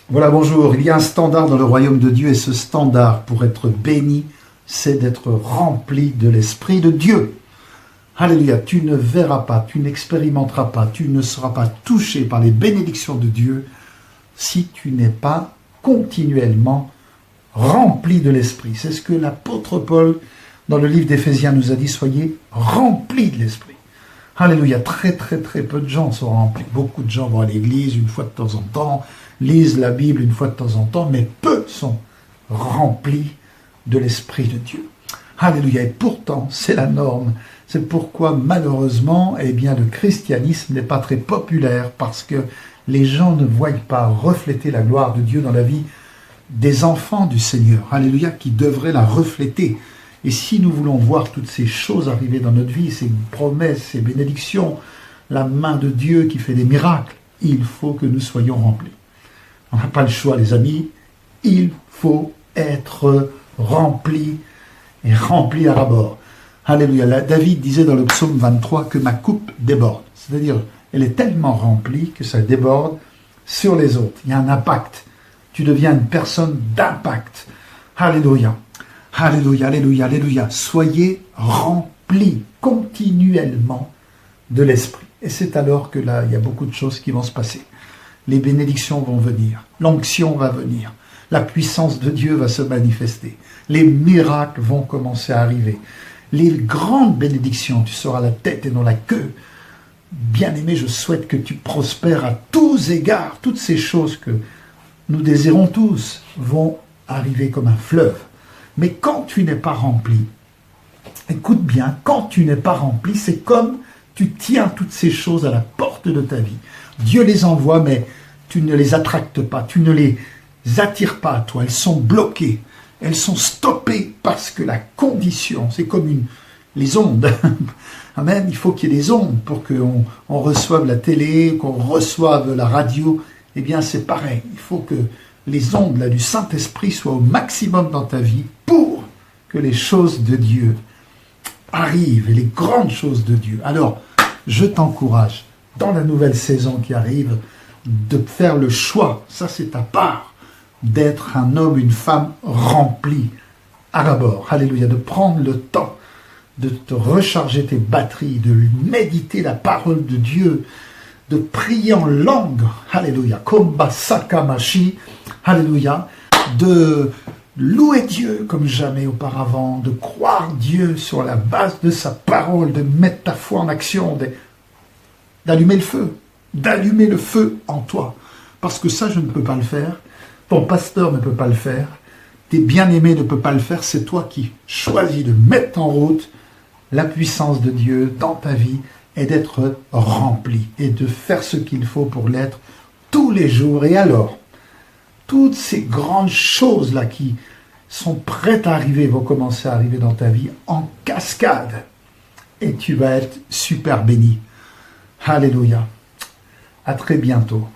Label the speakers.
Speaker 1: Voilà, bonjour. Il y a un standard dans le royaume de Dieu et ce standard, pour être béni, c'est d'être rempli de l'Esprit de Dieu. Alléluia. Tu ne verras pas, tu n'expérimenteras pas, tu ne seras pas touché par les bénédictions de Dieu si tu n'es pas continuellement rempli de l'Esprit. C'est ce que l'apôtre Paul, dans le livre d'Éphésiens, nous a dit, soyez remplis de l'Esprit. Alléluia. Très peu de gens sont remplis. Beaucoup de gens vont à l'église une fois de temps en temps, lisent la Bible une fois de temps en temps, mais peu sont remplis de l'Esprit de Dieu. Alléluia. Et pourtant, c'est la norme. C'est pourquoi, malheureusement, le christianisme n'est pas très populaire, parce que les gens ne voient pas refléter la gloire de Dieu dans la vie des enfants du Seigneur. Alléluia, qui devraient la refléter. Et si nous voulons voir toutes ces choses arriver dans notre vie, ces promesses, ces bénédictions, la main de Dieu qui fait des miracles, il faut que nous soyons remplis. On n'a pas le choix, les amis. Il faut être rempli et rempli à ras-bord. Alléluia. David disait dans le psaume 23 que ma coupe déborde. C'est-à-dire, elle est tellement remplie que ça déborde sur les autres. Il y a un impact. Tu deviens une personne d'impact. Alléluia. Alléluia, alléluia, alléluia. Soyez remplis continuellement de l'Esprit. Et c'est alors que là, il y a beaucoup de choses qui vont se passer. Les bénédictions vont venir. L'onction va venir. La puissance de Dieu va se manifester. Les miracles vont commencer à arriver. Les grandes bénédictions, tu seras la tête et non la queue. Bien-aimé, je souhaite que tu prospères à tous égards. Toutes ces choses que nous désirons tous vont arriver comme un fleuve. Mais quand tu n'es pas rempli, écoute bien, quand tu n'es pas rempli, c'est comme tu tiens toutes ces choses à la porte de ta vie. Dieu les envoie, mais tu ne les attractes pas, tu ne les attires pas à toi. Elles sont bloquées, elles sont stoppées parce que la condition, c'est comme les ondes. Amen. Il faut qu'il y ait des ondes pour qu'on reçoive la télé, qu'on reçoive la radio. Eh bien, c'est pareil. Il faut que les ondes du Saint-Esprit soient au maximum dans ta vie pour que les choses de Dieu arrivent et les grandes choses de Dieu. Alors, je t'encourage, dans la nouvelle saison qui arrive, de faire le choix, ça c'est ta part, d'être un homme, une femme remplie à ras-bord. Alléluia, de prendre le temps de te recharger tes batteries, de méditer la parole de Dieu, de prier en langue, alléluia, Komba Sakamashi, alléluia, de louer Dieu comme jamais auparavant, de croire Dieu sur la base de sa parole, de mettre ta foi en action, d'allumer le feu en toi. Parce que ça, je ne peux pas le faire, ton pasteur ne peut pas le faire, tes bien-aimés ne peuvent pas le faire, c'est toi qui choisis de mettre en route la puissance de Dieu dans ta vie et d'être rempli et de faire ce qu'il faut pour l'être tous les jours. Et alors, toutes ces grandes choses-là qui sont prêtes à arriver vont commencer à arriver dans ta vie en cascade. Et tu vas être super béni. Alléluia. À très bientôt.